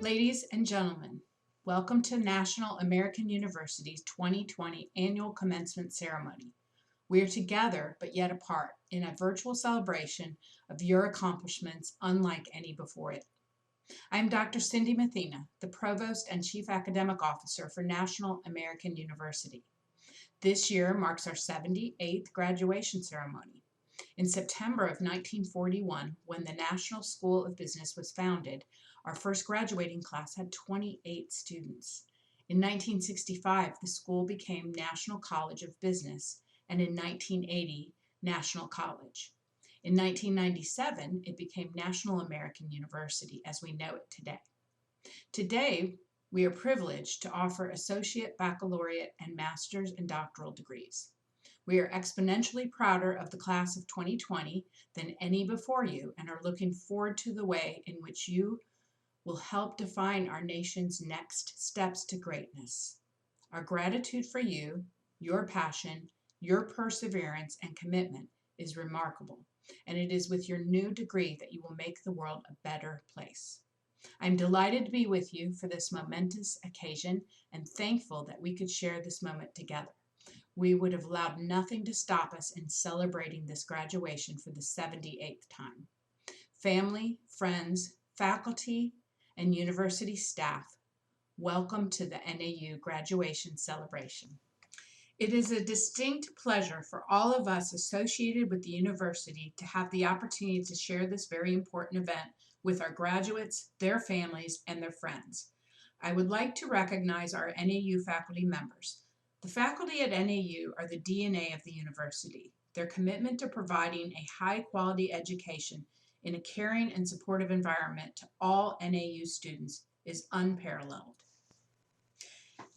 Ladies and gentlemen, welcome to National American University's 2020 Annual Commencement Ceremony. We are together but yet apart in a virtual celebration of your accomplishments unlike any before it. I am Dr. Cindy Mathena, the Provost and Chief Academic Officer for National American University. This year marks our 78th graduation ceremony. In September of 1941, when the National School of Business was founded, our first graduating class had 28 students. In 1965, the school became National College of Business, and in 1980, National College. In 1997, it became National American University as we know it today. Today, we are privileged to offer associate, baccalaureate, and master's and doctoral degrees. We are exponentially prouder of the class of 2020 than any before you and are looking forward to the way in which you will help define our nation's next steps to greatness. Our gratitude for you, your passion, your perseverance, and commitment is remarkable, and it is with your new degree that you will make the world a better place. I'm delighted to be with you for this momentous occasion and thankful that we could share this moment together. We would have allowed nothing to stop us in celebrating this graduation for the 78th time. Family, friends, faculty, and university staff, welcome to the NAU graduation celebration. It is a distinct pleasure for all of us associated with the university to have the opportunity to share this very important event with our graduates, their families, and their friends. I would like to recognize our NAU faculty members. The faculty at NAU are the DNA of the university. Their commitment to providing a high-quality education in a caring and supportive environment to all NAU students is unparalleled.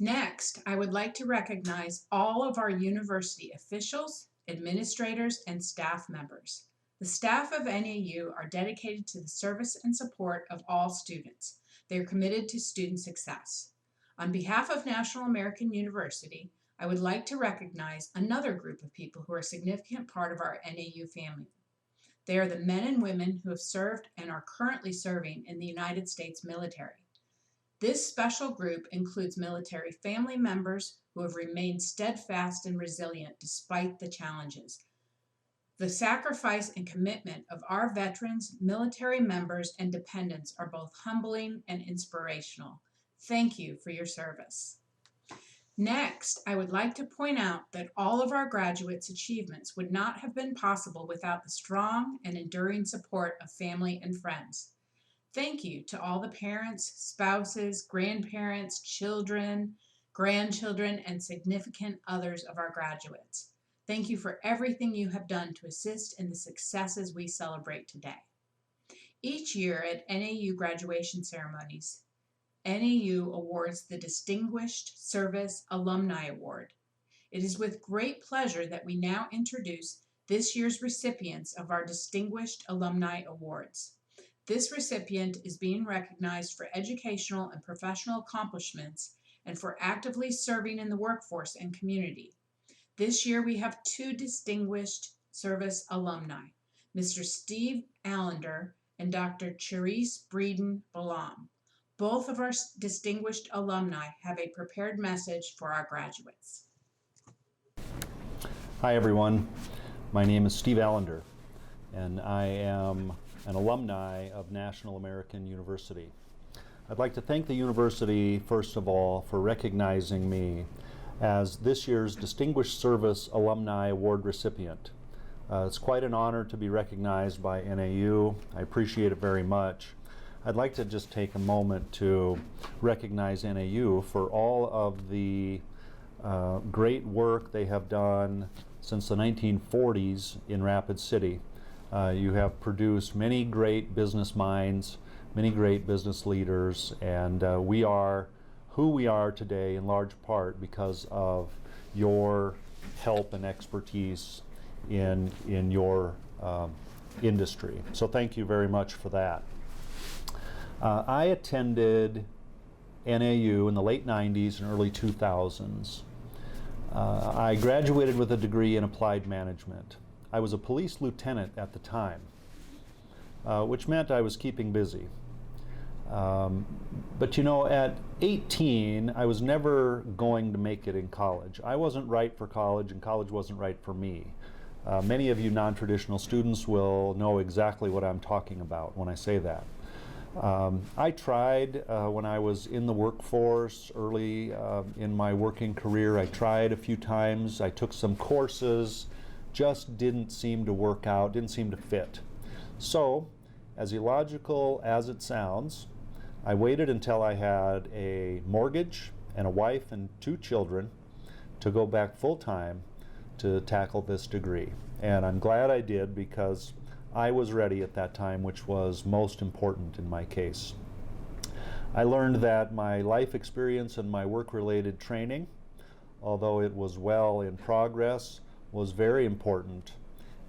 Next, I would like to recognize all of our university officials, administrators, and staff members. The staff of NAU are dedicated to the service and support of all students. They are committed to student success. On behalf of National American University, I would like to recognize another group of people who are a significant part of our NAU family. They are the men and women who have served and are currently serving in the United States military. This special group includes military family members who have remained steadfast and resilient despite the challenges. The sacrifice and commitment of our veterans, military members, and dependents are both humbling and inspirational. Thank you for your service. Next, I would like to point out that all of our graduates' achievements would not have been possible without the strong and enduring support of family and friends. Thank you to all the parents, spouses, grandparents, children, grandchildren, and significant others of our graduates. Thank you for everything you have done to assist in the successes we celebrate today. Each year at NAU graduation ceremonies, NAU awards the Distinguished Service Alumni Award. It is with great pleasure that we now introduce this year's recipients of our Distinguished Alumni Awards. This recipient is being recognized for educational and professional accomplishments and for actively serving in the workforce and community. This year we have two Distinguished Service Alumni, Mr. Steve Allender and Dr. Cherise Breeden-Balam. Both of our distinguished alumni have a prepared message for our graduates. Hi everyone, my name is Steve Allender and I am an alumni of National American University. I'd like to thank the university first of all for recognizing me as this year's Distinguished Service Alumni Award recipient. It's quite an honor to be recognized by NAU. I appreciate it very much. I'd like to just take a moment to recognize NAU for all of the great work they have done since the 1940s in Rapid City. You have produced many great business minds, many great business leaders, and we are who we are today in large part because of your help and expertise in your industry. So thank you very much for that. I attended NAU in the late 90s and early 2000s. I graduated with a degree in applied management. I was a police lieutenant at the time, which meant I was keeping busy. But you know, at 18, I was never going to make it in college. I wasn't right for college, and college wasn't right for me. Many of you non-traditional students will know exactly what I'm talking about when I say that. I tried when I was in the workforce early in my working career. I tried a few times. I took some courses, just didn't seem to work out, didn't seem to fit. So, as illogical as it sounds, I waited until I had a mortgage and a wife and 2 children to go back full-time to tackle this degree. And I'm glad I did, because I was ready at that time, which was most important in my case. I learned that my life experience and my work-related training, although it was well in progress, was very important.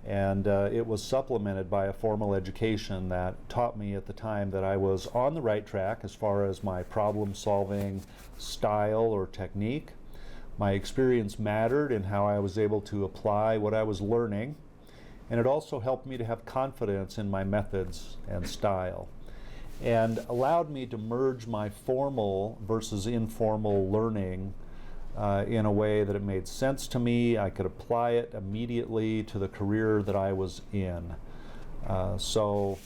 And it was supplemented by a formal education that taught me at the time that I was on the right track as far as my problem-solving style or technique. My experience mattered in how I was able to apply what I was learning, and it also helped me to have confidence in my methods and style, and allowed me to merge my formal versus informal learning in a way that it made sense to me. I could apply it immediately to the career that I was in. You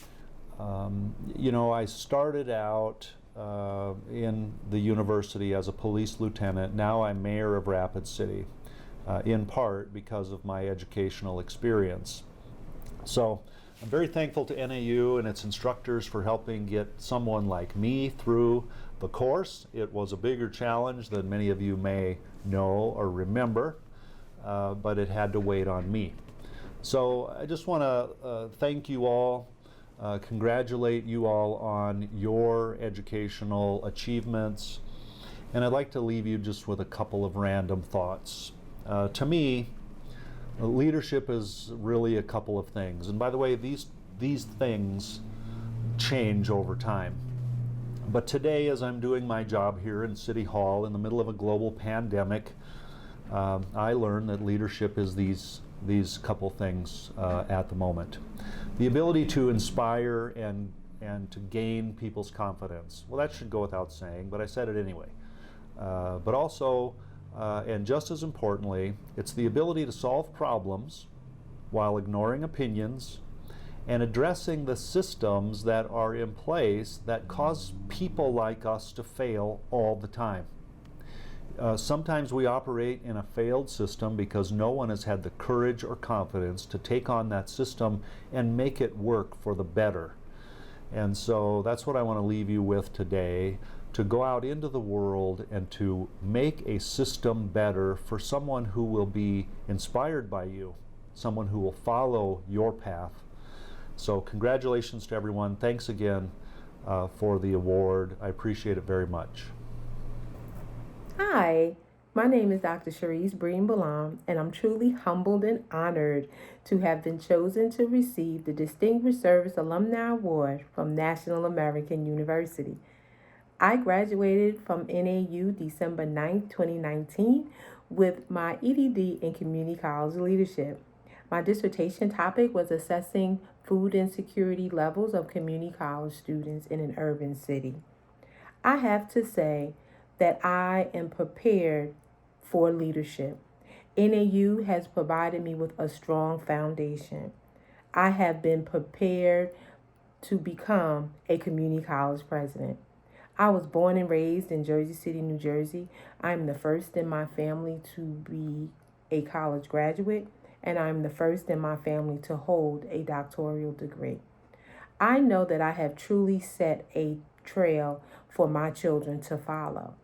know, I started out in the university as a police lieutenant. Now I'm mayor of Rapid City, in part because of my educational experience. So I'm very thankful to NAU and its instructors for helping get someone like me through the course. It was a bigger challenge than many of you may know or remember, but it had to wait on me. So I just want to thank you all, congratulate you all on your educational achievements, and I'd like to leave you just with a couple of random thoughts. To me, leadership is really a couple of things. And by the way, these things change over time. But today, as I'm doing my job here in City Hall in the middle of a global pandemic, I learned that leadership is these couple things at the moment. The ability to inspire and to gain people's confidence. Well, that should go without saying, but I said it anyway. But also, and just as importantly, it's the ability to solve problems while ignoring opinions and addressing the systems that are in place that cause people like us to fail all the time. Sometimes we operate in a failed system because no one has had the courage or confidence to take on that system and make it work for the better. And so that's what I want to leave you with today, to go out into the world and to make a system better for someone who will be inspired by you, someone who will follow your path. So congratulations to everyone. Thanks again for the award. I appreciate it very much. Hi, my name is Dr. Cherise Breen-Balam, and I'm truly humbled and honored to have been chosen to receive the Distinguished Service Alumni Award from National American University. I graduated from NAU December 9, 2019 with my EDD in Community College Leadership. My dissertation topic was assessing food insecurity levels of community college students in an urban city. I have to say that I am prepared for leadership. NAU has provided me with a strong foundation. I have been prepared to become a community college president. I was born and raised in Jersey City, New Jersey. I'm the first in my family to be a college graduate, and I'm the first in my family to hold a doctoral degree. I know that I have truly set a trail for my children to follow.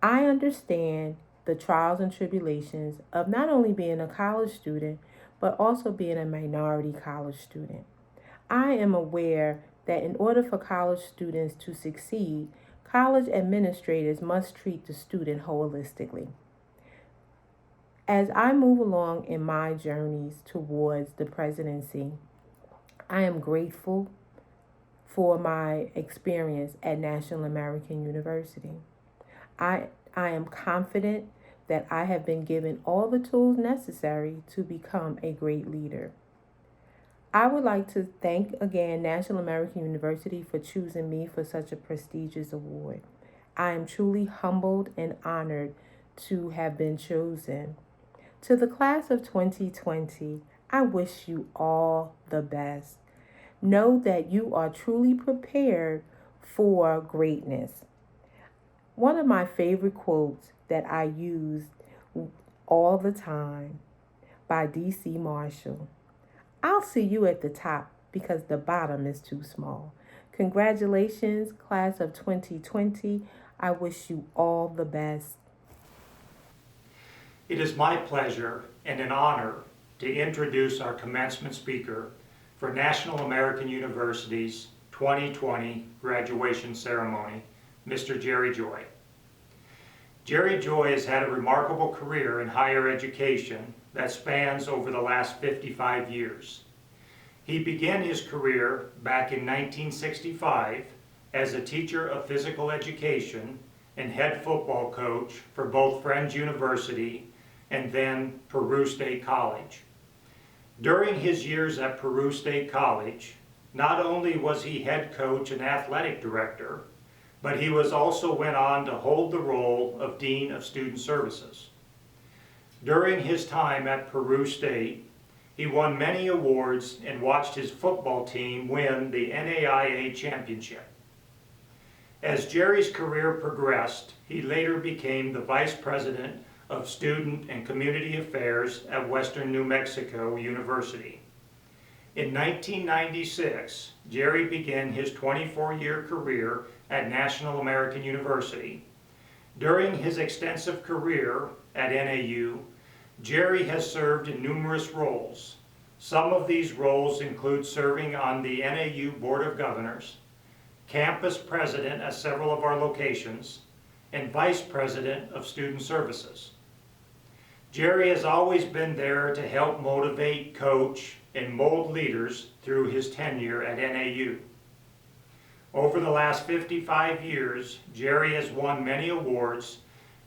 I understand the trials and tribulations of not only being a college student, but also being a minority college student. I am aware that in order for college students to succeed, college administrators must treat the student holistically. As I move along in my journeys towards the presidency, I am grateful for my experience at National American University. I am confident that I have been given all the tools necessary to become a great leader. I would like to thank again National American University for choosing me for such a prestigious award. I am truly humbled and honored to have been chosen. To the class of 2020, I wish you all the best. Know that you are truly prepared for greatness. One of my favorite quotes that I use all the time by D.C. Marshall: I'll see you at the top because the bottom is too small. Congratulations, class of 2020. I wish you all the best. It is my pleasure and an honor to introduce our commencement speaker for National American University's 2020 graduation ceremony, Mr. Jerry Joy. Jerry Joy has had a remarkable career in higher education that spans over the last 55 years. He began his career back in 1965 as a teacher of physical education and head football coach for both Friends University and then Peru State College. During his years at Peru State College, not only was he head coach and athletic director, but he also went on to hold the role of Dean of Student Services. During his time at Peru State, he won many awards and watched his football team win the NAIA championship. As Jerry's career progressed, he later became the Vice President of Student and Community Affairs at Western New Mexico University. In 1996, Jerry began his 24-year career at National American University. During his extensive career at NAU, Jerry has served in numerous roles. Some of these roles include serving on the NAU Board of Governors, campus president at several of our locations, and vice president of student services. Jerry has always been there to help motivate, coach, and mold leaders through his tenure at NAU. Over the last 55 years, Jerry has won many awards,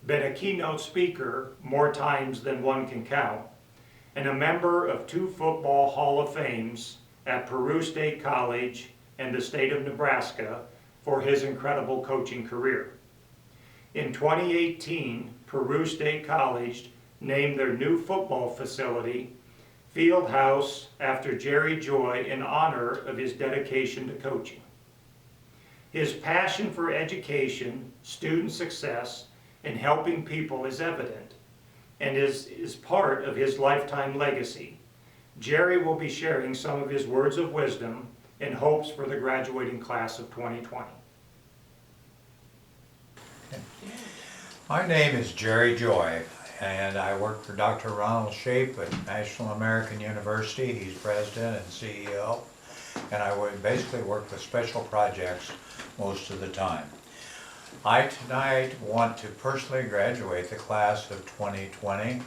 been a keynote speaker more times than one can count, and a member of 2 football Hall of Fames at Peru State College and the state of Nebraska for his incredible coaching career. In 2018, Peru State College named their new football facility Field House after Jerry Joy in honor of his dedication to coaching. His passion for education, student success, and helping people is evident and is part of his lifetime legacy. Jerry will be sharing some of his words of wisdom and hopes for the graduating class of 2020. My name is Jerry Joy, and I work for Dr. Ronald Shape at National American University. He's president and CEO, and I would basically work with special projects most of the time. I tonight want to personally graduate the class of 2020,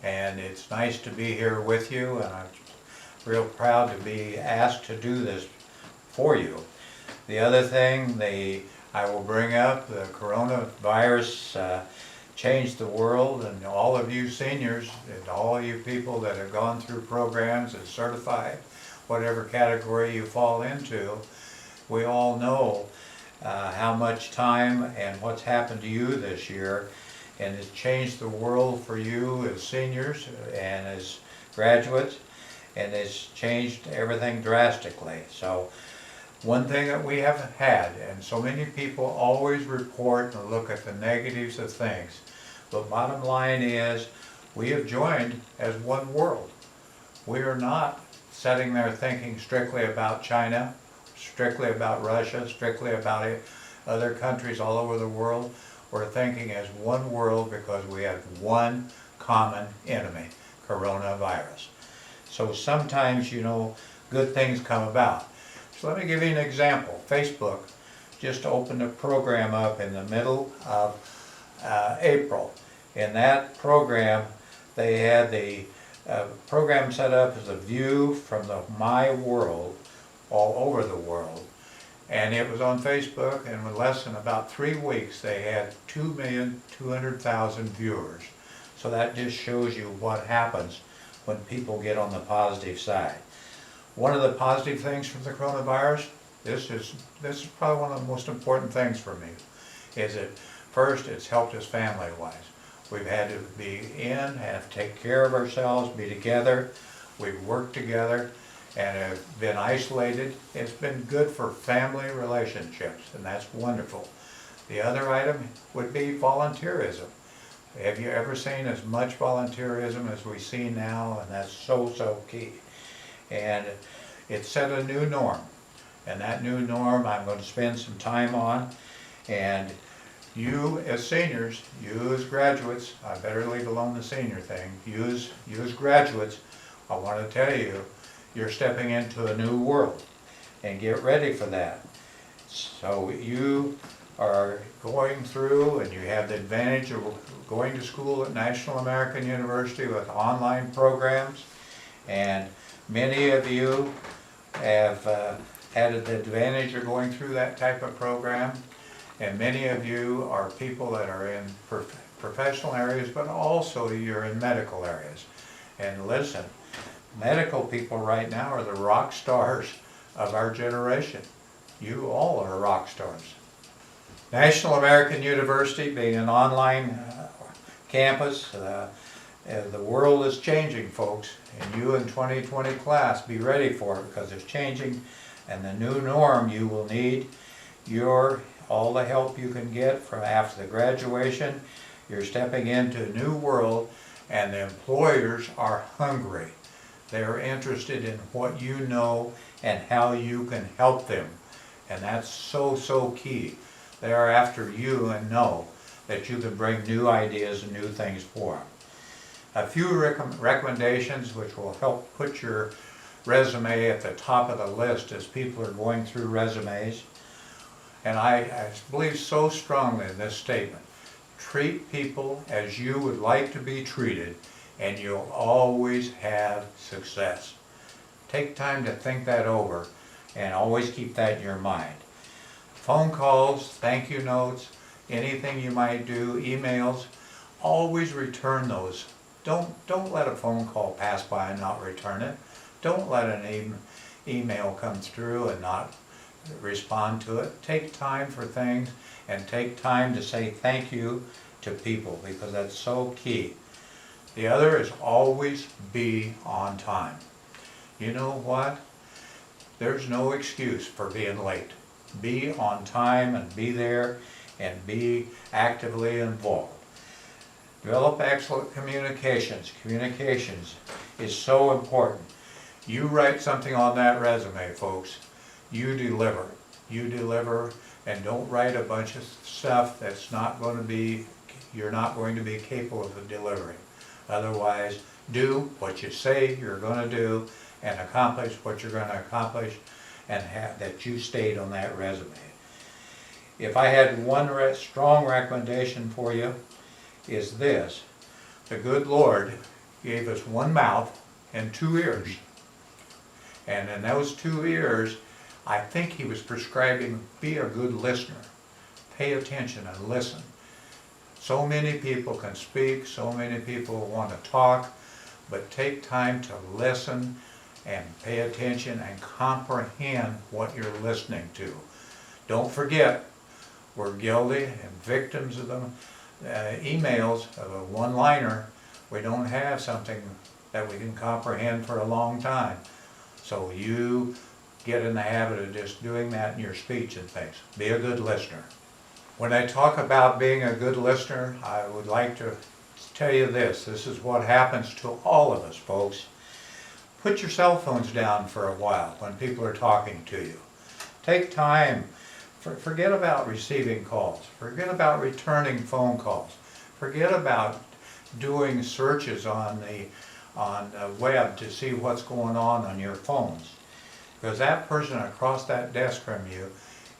and it's nice to be here with you, and I'm real proud to be asked to do this for you. The other thing I will bring up, the coronavirus changed the world, and all of you seniors and all of you people that have gone through programs and certified, whatever category you fall into, we all know how much time and what's happened to you this year, and it's changed the world for you as seniors and as graduates, and it's changed everything drastically. So one thing that we have had, and so many people always report and look at the negatives of things, but bottom line is we have joined as one world. We are not sitting there thinking strictly about China, strictly about Russia, strictly about other countries all over the world. We're thinking as one world because we have one common enemy, coronavirus. So sometimes, good things come about. So let me give you an example. Facebook just opened a program up in the middle of April. In that program, they had the program set up as a view from my world all over the world. And it was on Facebook, and in less than about 3 weeks, they had 2,200,000 viewers. So that just shows you what happens when people get on the positive side. One of the positive things from the coronavirus, this is probably one of the most important things for me, is that first, it's helped us family-wise. We've had to be in, have to take care of ourselves, be together. We've worked together and have been isolated. It's been good for family relationships, and that's wonderful. The other item would be volunteerism. Have you ever seen as much volunteerism as we see now? And that's so key. And it set a new norm. And that new norm I'm going to spend some time on. And you as seniors, you as graduates, I better leave alone the senior thing. You as graduates, I want to tell you, you're stepping into a new world. And get ready for that. So you are going through, and you have the advantage of going to school at National American University with online programs, and many of you have had the advantage of going through that type of program, and many of you are people that are in professional areas, but also you're in medical areas. And listen, medical people right now are the rock stars of our generation. You all are rock stars. National American University being an online campus, the world is changing, folks, and you in 2020 class, be ready for it because it's changing, and the new norm, you will need all the help you can get from after the graduation. You're stepping into a new world, and the employers are hungry. They're interested in what you know and how you can help them, and that's so key. They are after you and know that you can bring new ideas and new things for them. A few recommendations which will help put your resume at the top of the list as people are going through resumes. And I believe so strongly in this statement. Treat people as you would like to be treated, and you'll always have success. Take time to think that over and always keep that in your mind. Phone calls, thank you notes, anything you might do, emails, always return those. Don't let a phone call pass by and not return it. Don't let an email come through and not respond to it. Take time for things and take time to say thank you to people because that's so key. The other is always be on time. You know what? There's no excuse for being late. Be on time and be there and be actively involved. Develop excellent communications. Communications is so important. You write something on that resume, folks. You deliver. You deliver, and don't write a bunch of stuff that's not going to be, you're not going to be capable of delivering. Otherwise, do what you say you're going to do and accomplish what you're going to accomplish, and have that you stayed on that resume. If I had one strong recommendation for you, is this. The good Lord gave us one mouth and 2 ears. And in those 2 ears, I think he was prescribing, be a good listener. Pay attention and listen. So many people can speak, so many people want to talk, but take time to listen and pay attention and comprehend what you're listening to. Don't forget, we're guilty and victims of the emails of a one-liner. We don't have something that we can comprehend for a long time. So you get in the habit of just doing that in your speech and things. Be a good listener. When I talk about being a good listener, I would like to tell you this. This is what happens to all of us, folks. Put your cell phones down for a while when people are talking to you. Take time. Forget about receiving calls. Forget about returning phone calls. Forget about doing searches on the web to see what's going on your phones. Because that person across that desk from you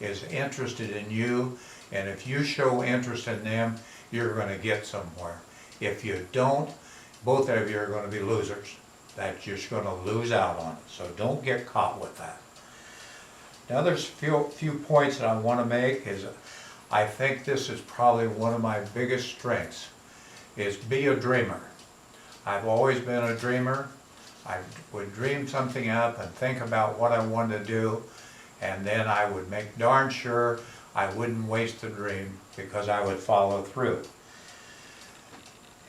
is interested in you, and if you show interest in them, you're going to get somewhere. If you don't, both of you are going to be losers. That you're just going to lose out on it. So don't get caught with that. Now there's a few points that I want to make. Is I think this is probably one of my biggest strengths, is be a dreamer. I've always been a dreamer. I would dream something up and think about what I wanted to do, and then I would make darn sure I wouldn't waste the dream because I would follow through.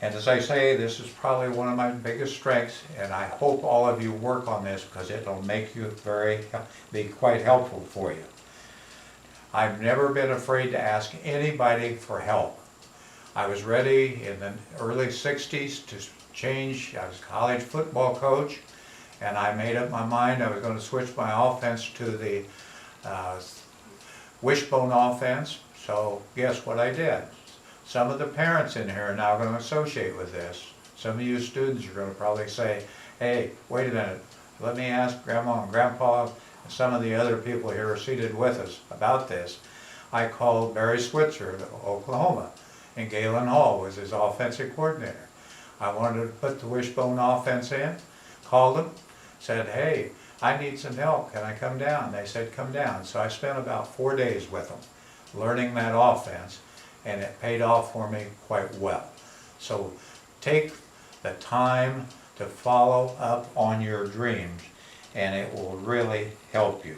And as I say, this is probably one of my biggest strengths, and I hope all of you work on this because it'll make you be quite helpful for you. I've never been afraid to ask anybody for help. I was ready in the early 60s to change. I was a college football coach, and I made up my mind I was going to switch my offense to the wishbone offense. So guess what I did? Some of the parents in here are now going to associate with this. Some of you students are going to probably say, hey, wait a minute, let me ask Grandma and Grandpa and some of the other people here are seated with us about this. I called Barry Switzer of Oklahoma, and Galen Hall was his offensive coordinator. I wanted to put the wishbone offense in, called them, said, hey, I need some help, can I come down? They said, come down. So I spent about 4 days with them, learning that offense, and it paid off for me quite well. So take the time to follow up on your dreams, and it will really help you.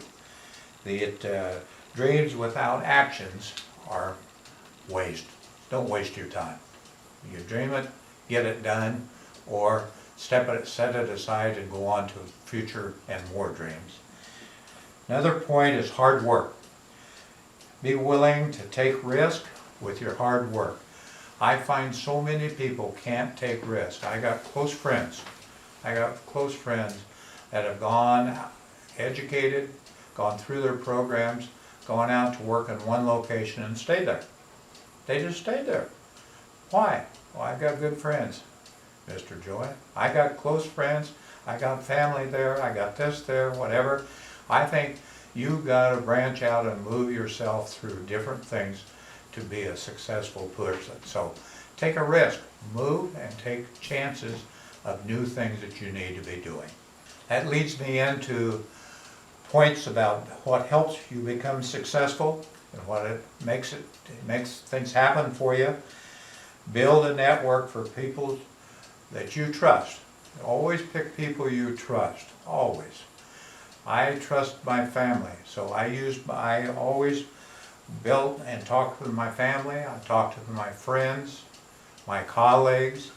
Dreams without actions are waste. Don't waste your time. You dream it, get it done, or set it aside and go on to future and more dreams. Another point is hard work. Be willing to take risk with your hard work. I find so many people can't take risks. I got close friends that have gone educated, gone through their programs, gone out to work in one location and stayed there. They just stayed there. Why? Well, I've got good friends, Mr. Joy. I got close friends, I got family there, I got this there, whatever. I think you got to branch out and move yourself through different things to be a successful person. So take a risk, move and take chances of new things that you need to be doing. That leads me into points about what helps you become successful and what it makes things happen for you. Build a network for people that you trust. Always pick people you trust, always. I trust my family, so I always built and talked with my family. I talked to my friends, my colleagues.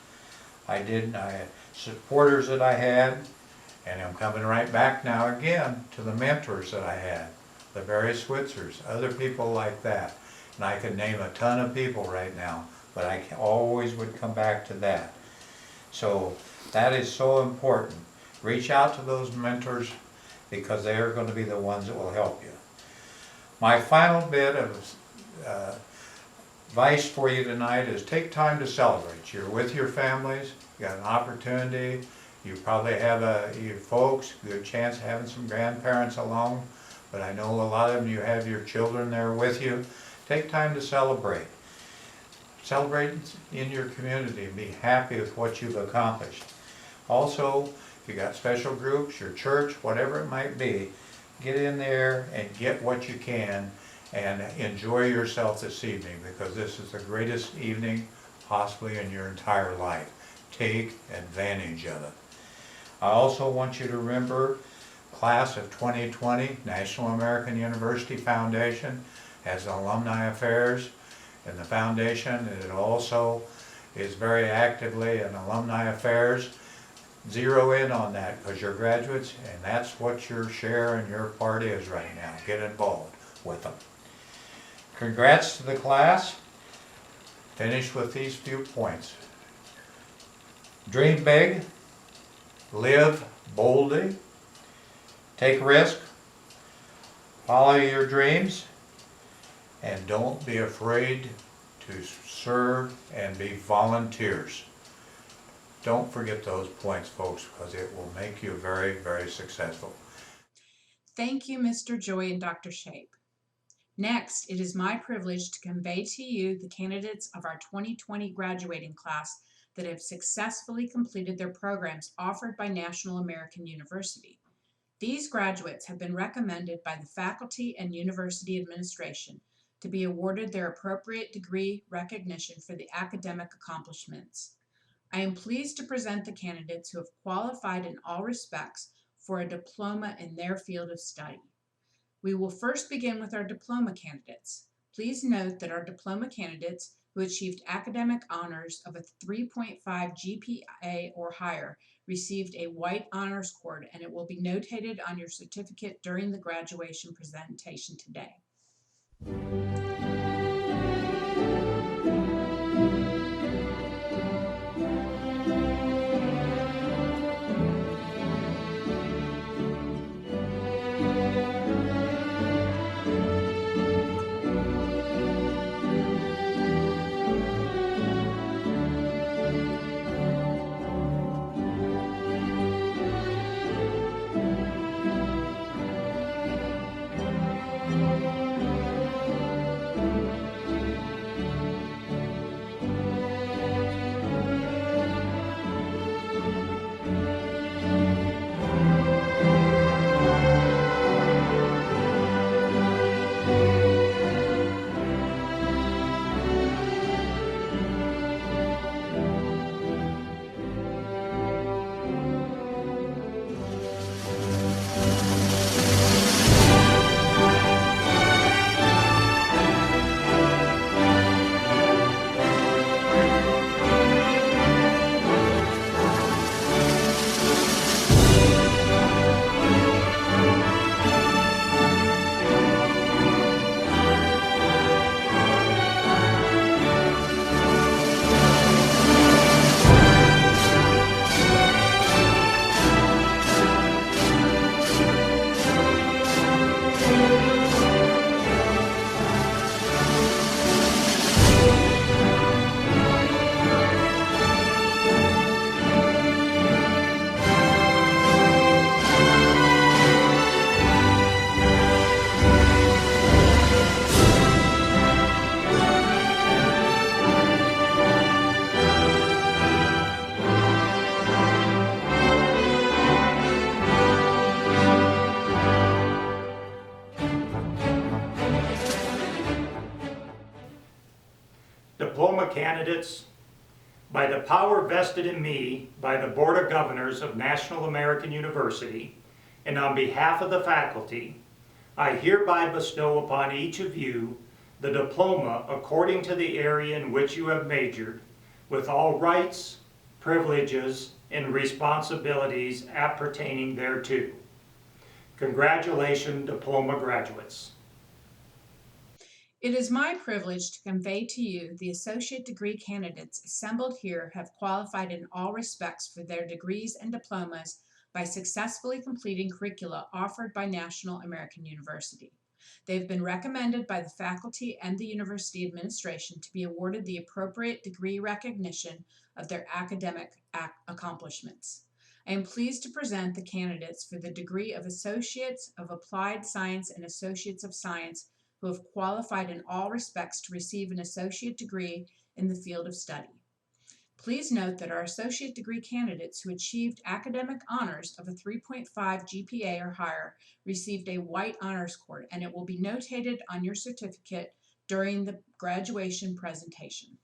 I had supporters that I had, and I'm coming right back now again to the mentors that I had, the Barry Switzers, other people like that. And I could name a ton of people right now, but I always would come back to that. So that is so important. Reach out to those mentors because they are going to be the ones that will help you. My final bit of advice for you tonight is take time to celebrate. You're with your families, you got an opportunity, you probably have your folks, good chance of having some grandparents along, but I know a lot of them, you have your children there with you. Take time to celebrate. Celebrate in your community and be happy with what you've accomplished. Also, if you got special groups, your church, whatever it might be, get in there and get what you can and enjoy yourself this evening because this is the greatest evening possibly in your entire life. Take advantage of it. I also want you to remember class of 2020, National American University Foundation has alumni affairs, and the foundation, it also is very actively in alumni affairs. Zero in on that because you're graduates and that's what your share and your part is right now. Get involved with them. Congrats to the class. Finish with these few points. Dream big, live boldly, take risk, follow your dreams, and don't be afraid to serve and be volunteers. Don't forget those points, folks, because it will make you very, very successful. Thank you, Mr. Joy and Dr. Shape. Next, it is my privilege to convey to you the candidates of our 2020 graduating class that have successfully completed their programs offered by National American University. These graduates have been recommended by the faculty and university administration to be awarded their appropriate degree recognition for the academic accomplishments. I am pleased to present the candidates who have qualified in all respects for a diploma in their field of study. We will first begin with our diploma candidates. Please note that our diploma candidates who achieved academic honors of a 3.5 GPA or higher received a white honors cord, and it will be notated on your certificate during the graduation presentation today. Diploma candidates, by the power vested in me by the Board of Governors of National American University, and on behalf of the faculty, I hereby bestow upon each of you the diploma according to the area in which you have majored, with all rights, privileges, and responsibilities appertaining thereto. Congratulations, diploma graduates. It is my privilege to convey to you the associate degree candidates assembled here have qualified in all respects for their degrees and diplomas by successfully completing curricula offered by National American University. They have been recommended by the faculty and the university administration to be awarded the appropriate degree recognition of their academic accomplishments. I am pleased to present the candidates for the degree of Associates of Applied Science and Associates of Science who have qualified in all respects to receive an associate degree in the field of study. Please note that our associate degree candidates who achieved academic honors of a 3.5 GPA or higher received a white honors cord, and it will be notated on your certificate during the graduation presentation.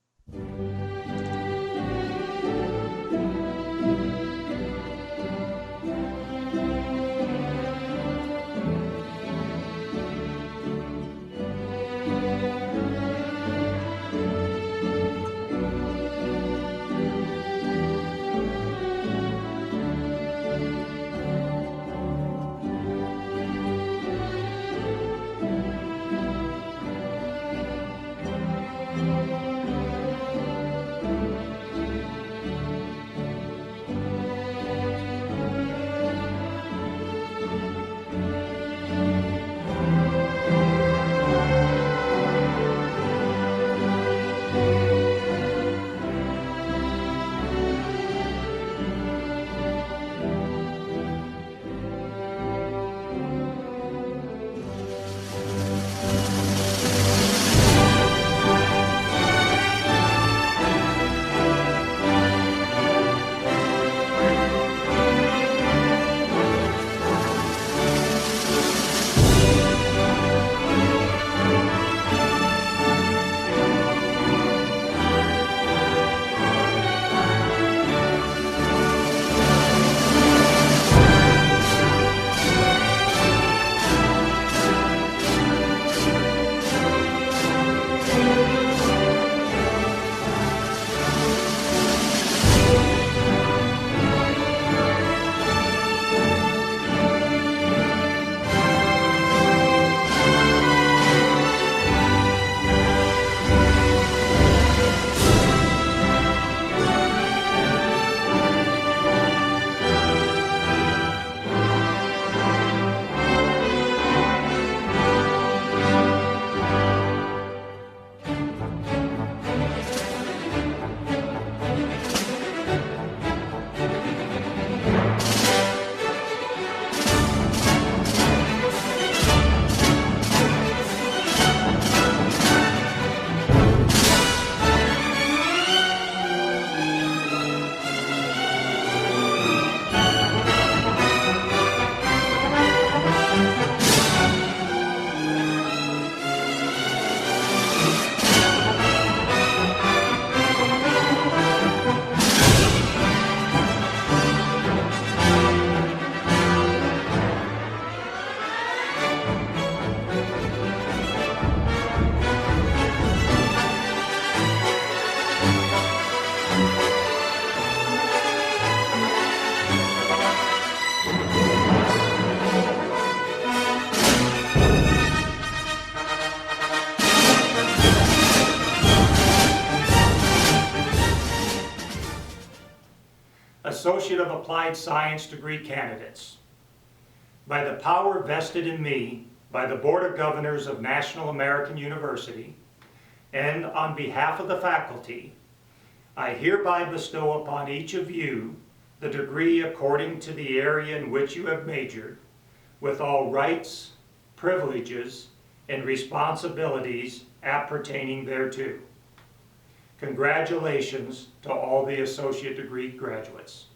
Associate of Applied Science degree candidates. By the power vested in me by the Board of Governors of National American University, and on behalf of the faculty, I hereby bestow upon each of you the degree according to the area in which you have majored, with all rights, privileges, and responsibilities appertaining thereto. Congratulations to all the associate degree graduates.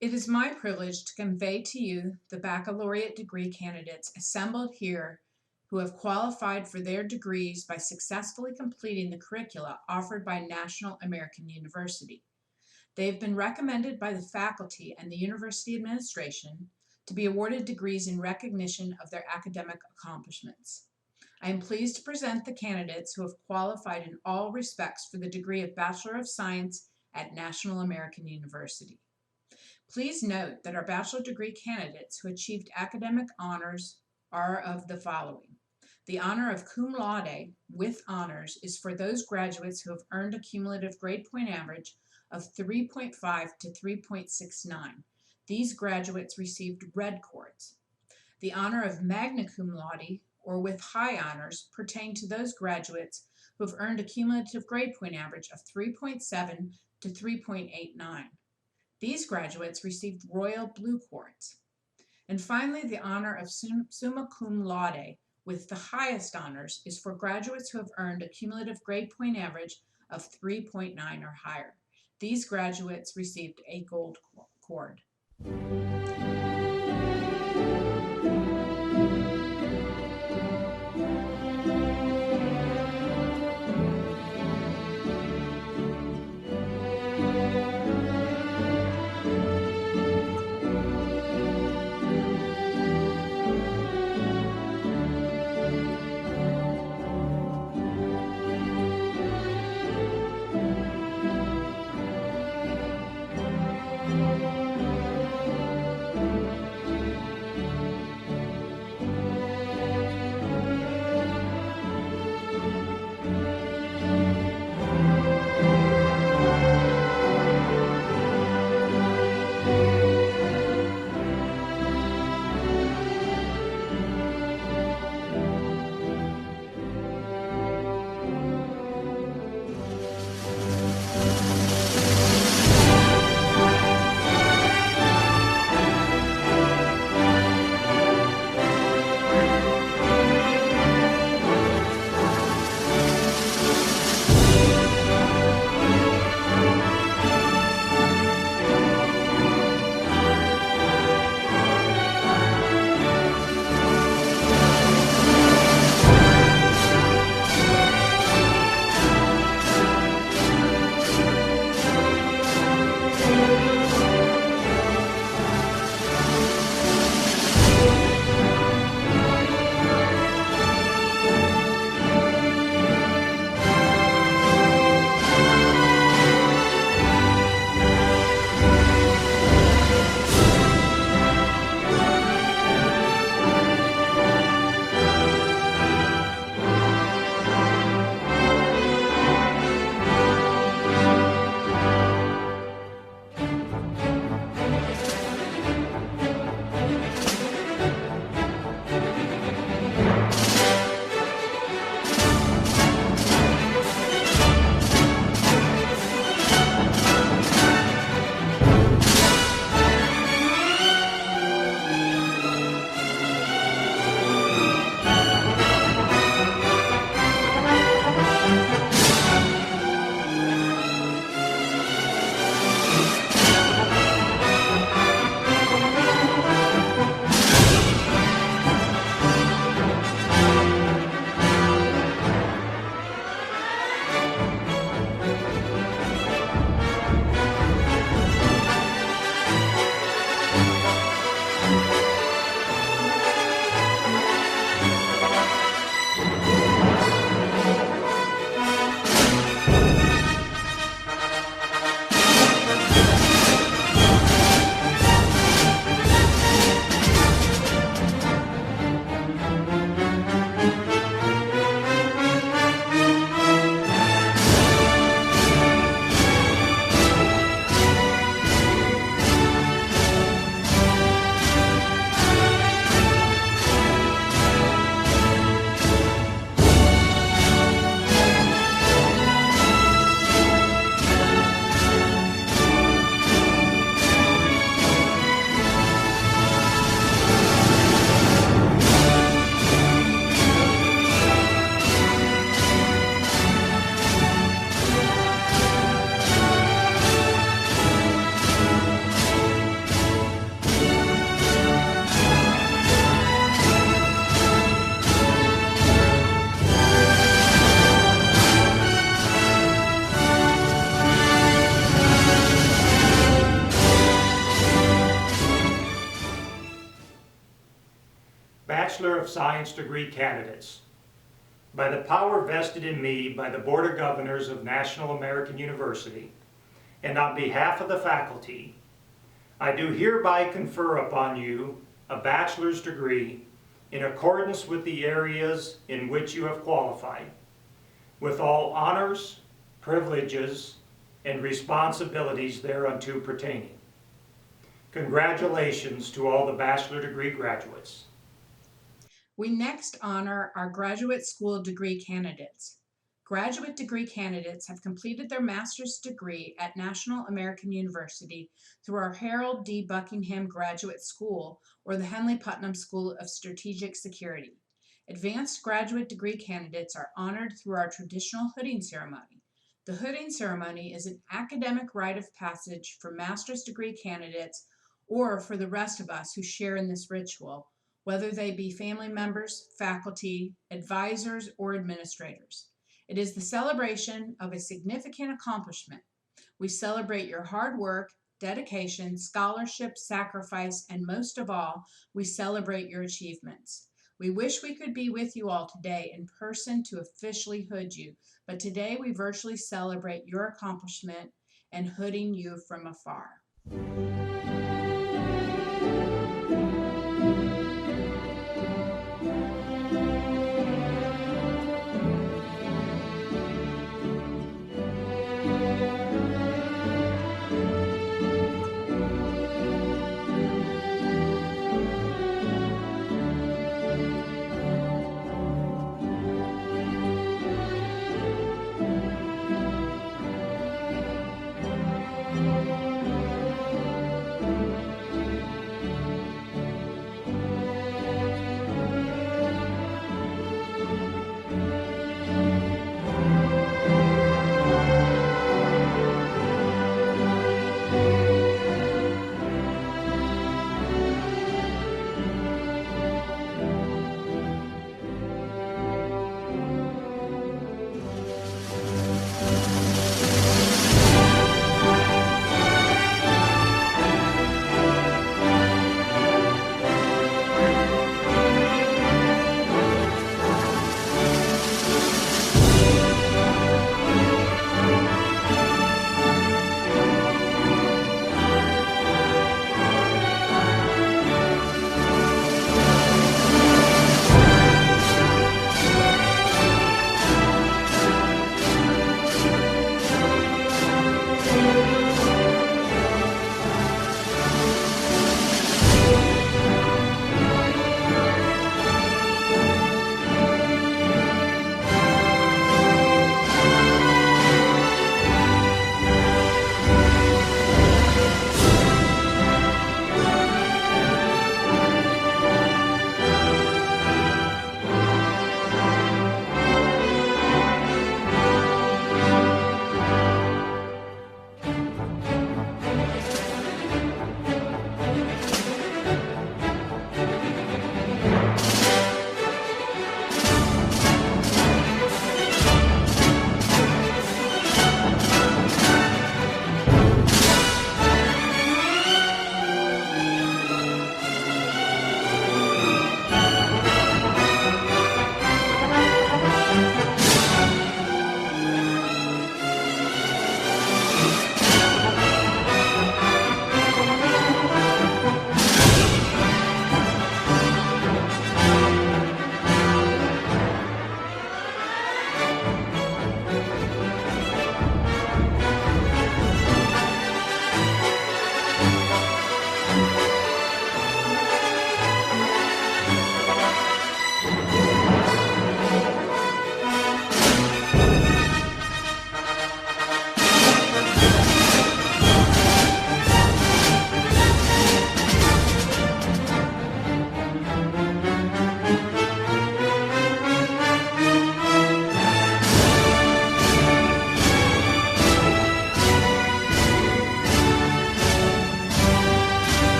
It is my privilege to convey to you the baccalaureate degree candidates assembled here who have qualified for their degrees by successfully completing the curricula offered by National American University. They have been recommended by the faculty and the university administration to be awarded degrees in recognition of their academic accomplishments. I am pleased to present the candidates who have qualified in all respects for the degree of Bachelor of Science at National American University. Please note that our bachelor degree candidates who achieved academic honors are of the following. The honor of cum laude with honors is for those graduates who have earned a cumulative grade point average of 3.5 to 3.69. These graduates received red cords. The honor of magna cum laude or with high honors pertain to those graduates who have earned a cumulative grade point average of 3.7 to 3.89. These graduates received royal blue cords. And finally, the honor of summa cum laude with the highest honors is for graduates who have earned a cumulative grade point average of 3.9 or higher. These graduates received a gold cord. of Science degree candidates. By the power vested in me by the Board of Governors of National American University, and on behalf of the faculty, I do hereby confer upon you a bachelor's degree in accordance with the areas in which you have qualified, with all honors, privileges, and responsibilities thereunto pertaining. Congratulations to all the bachelor degree graduates. We next honor our graduate school degree candidates. Graduate degree candidates have completed their master's degree at National American University through our Harold D. Buckingham Graduate School or the Henley-Putnam School of Strategic Security. Advanced graduate degree candidates are honored through our traditional hooding ceremony. The hooding ceremony is an academic rite of passage for master's degree candidates or for the rest of us who share in this ritual, whether they be family members, faculty, advisors, or administrators. It is the celebration of a significant accomplishment. We celebrate your hard work, dedication, scholarship, sacrifice, and most of all, we celebrate your achievements. We wish we could be with you all today in person to officially hood you, but today we virtually celebrate your accomplishment and hooding you from afar.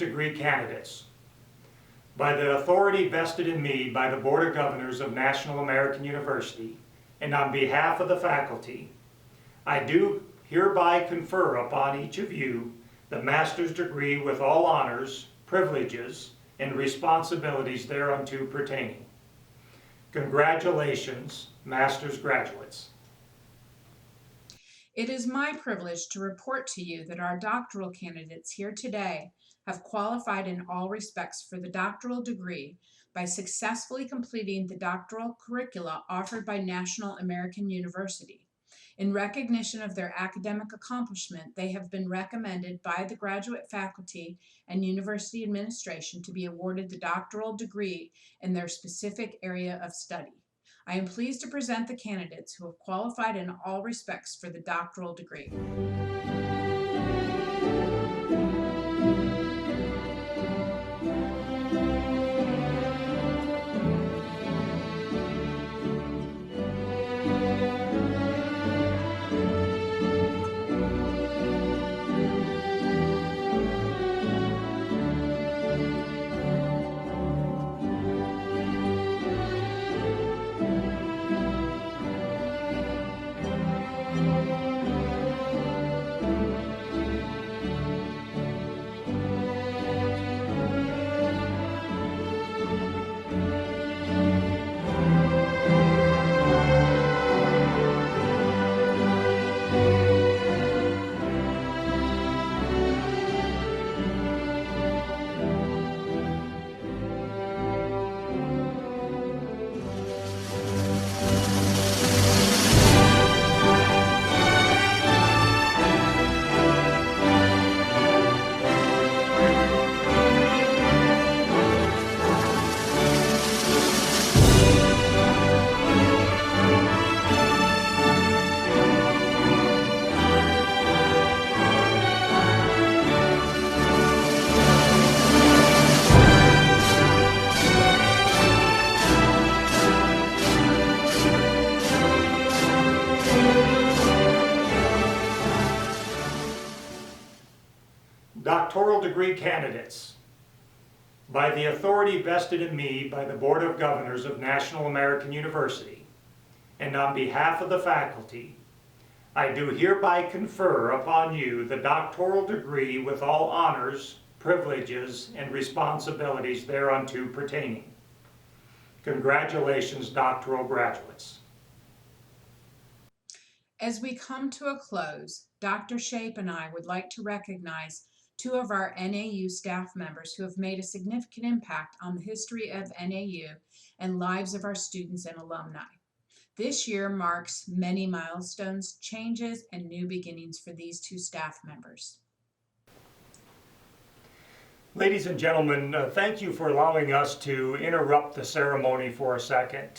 degree candidates. By the authority vested in me by the Board of Governors of National American University, and on behalf of the faculty, I do hereby confer upon each of you the master's degree with all honors, privileges, and responsibilities thereunto pertaining. Congratulations, master's graduates. It is my privilege to report to you that our doctoral candidates here today have qualified in all respects for the doctoral degree by successfully completing the doctoral curricula offered by National American University. In recognition of their academic accomplishment, they have been recommended by the graduate faculty and university administration to be awarded the doctoral degree in their specific area of study. I am pleased to present the candidates who have qualified in all respects for the doctoral degree. Doctoral degree candidates. By the authority vested in me by the Board of Governors of National American University, and on behalf of the faculty, I do hereby confer upon you the doctoral degree with all honors, privileges, and responsibilities thereunto pertaining. Congratulations, doctoral graduates. As we come to a close, Dr. Shape and I would like to recognize two of our NAU staff members who have made a significant impact on the history of NAU and lives of our students and alumni. This year marks many milestones, changes, and new beginnings for these two staff members. Ladies and gentlemen, thank you for allowing us to interrupt the ceremony for a second.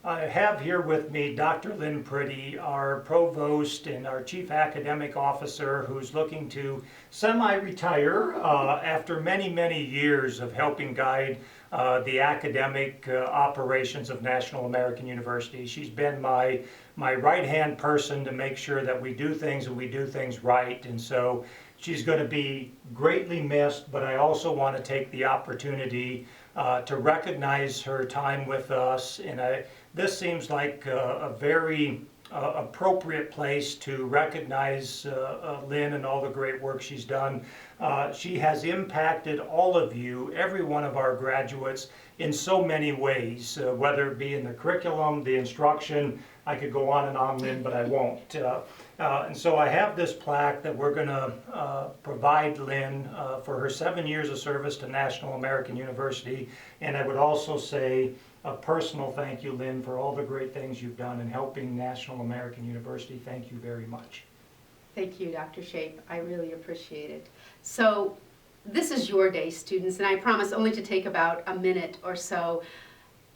I have here with me Dr. Lynn Priddy, our provost and our chief academic officer, who's looking to semi-retire after many, many years of helping guide the academic operations of National American University. She's been my right-hand person to make sure that we do things and we do things right. And so she's going to be greatly missed, but I also want to take the opportunity to recognize her time with us. And this seems like a very appropriate place to recognize Lynn and all the great work she's done. She has impacted all of you, every one of our graduates, in so many ways, whether it be in the curriculum, the instruction. I could go on, Lynn, but I won't. And so I have this plaque that we're going to provide Lynn for her 7 years of service to National American University. And I would also say a personal thank you, Lynn, for all the great things you've done in helping National American University. Thank you very much. Thank you, Dr. Shape. I really appreciate it. So this is your day, students, and I promise only to take about a minute or so.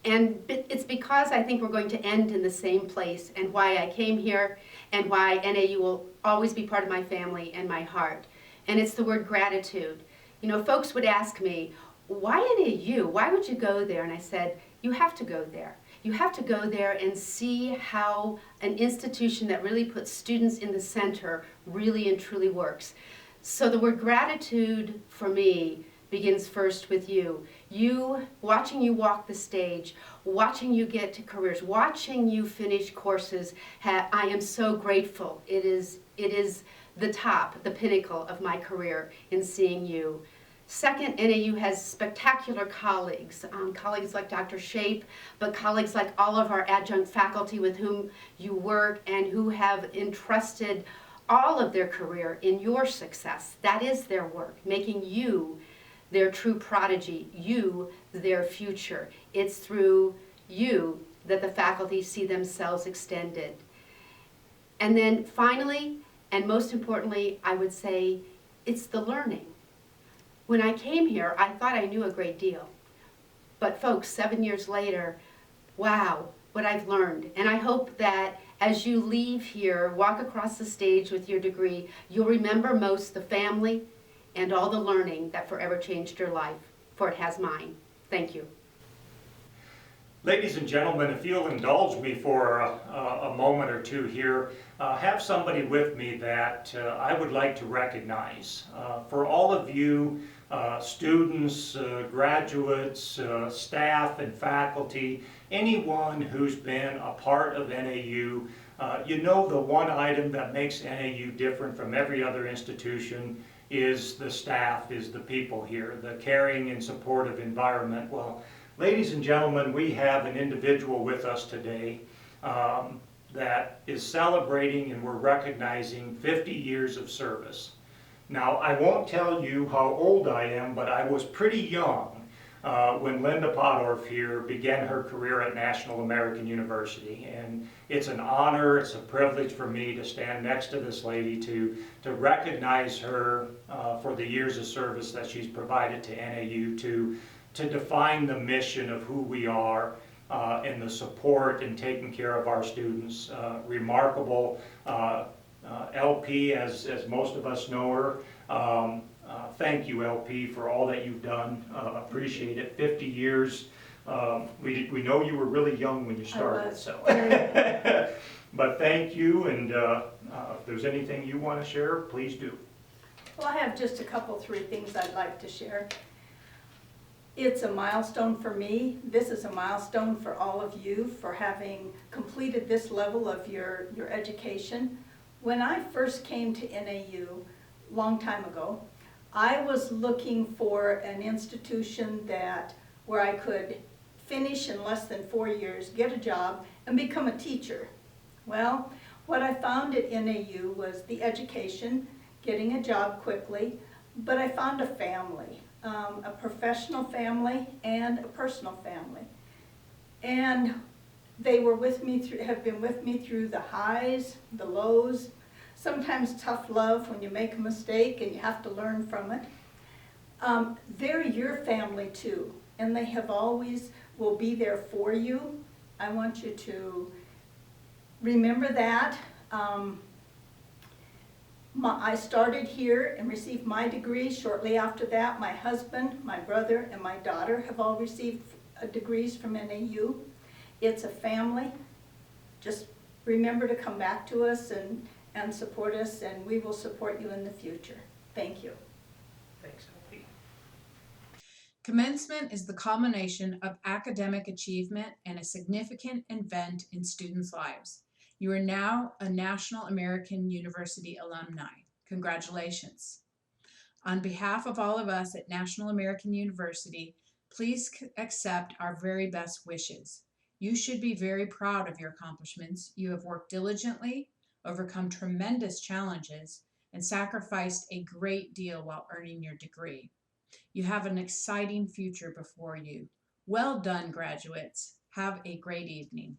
And it's because I think we're going to end in the same place, and why I came here, and why NAU will always be part of my family and my heart. And it's the word gratitude. You know, folks would ask me, why NAU? Why would you go there? And I said, you have to go there. You have to go there and see how an institution that really puts students in the center really and truly works. So the word gratitude for me begins first with you. Watching you walk the stage, watching you get to careers, watching you finish courses, I am so grateful. It is the top, the pinnacle of my career in seeing you. Second, NAU has spectacular colleagues, colleagues like Dr. Shape, but colleagues like all of our adjunct faculty with whom you work and who have entrusted all of their career in your success. That is their work, making you their true prodigy, you their future. It's through you that the faculty see themselves extended. And then finally, and most importantly, I would say, it's the learning. When I came here, I thought I knew a great deal. But folks, 7 years later, wow, what I've learned. And I hope that as you leave here, walk across the stage with your degree, you'll remember most the family and all the learning that forever changed your life, for it has mine. Thank you. Ladies and gentlemen, if you'll indulge me for a moment or two here, have somebody with me that I would like to recognize. For all of you students, graduates, staff and faculty, anyone who's been a part of NAU, you know the one item that makes NAU different from every other institution is the staff, is the people here, the caring and supportive environment. Well, ladies and gentlemen, we have an individual with us today that is celebrating and we're recognizing 50 years of service. Now, I won't tell you how old I am, but I was pretty young when Linda Podorf here began her career at National American University. And it's an honor, it's a privilege for me to stand next to this lady to recognize her for the years of service that she's provided to NAU, to define the mission of who we are and the support and taking care of our students. Remarkable LP, as most of us know her. Thank you, LP, for all that you've done. Appreciate it. 50 years. We know you were really young when you started, so. But thank you, and if there's anything you want to share, please do. Well, I have just three things I'd like to share. It's a milestone for me. This is a milestone for all of you for having completed this level of your education. When I first came to NAU, long time ago, I was looking for an institution where I could finish in less than 4 years, get a job, and become a teacher. Well, what I found at NAU was the education, getting a job quickly, but I found a family, a professional family and a personal family. And they were with me have been with me through the highs, the lows, sometimes tough love when you make a mistake and you have to learn from it. They're your family too, and they have always will be there for you. I want you to remember that. I started here and received my degree. Shortly after that, my husband, my brother, and my daughter have all received degrees from NAU. It's a family. Just remember to come back to us and support us, and we will support you in the future. Thank you. Thanks, LP. Commencement is the culmination of academic achievement and a significant event in students' lives. You are now a National American University alumni. Congratulations. On behalf of all of us at National American University, please accept our very best wishes. You should be very proud of your accomplishments. You have worked diligently, overcome tremendous challenges, and sacrificed a great deal while earning your degree. You have an exciting future before you. Well done, graduates. Have a great evening.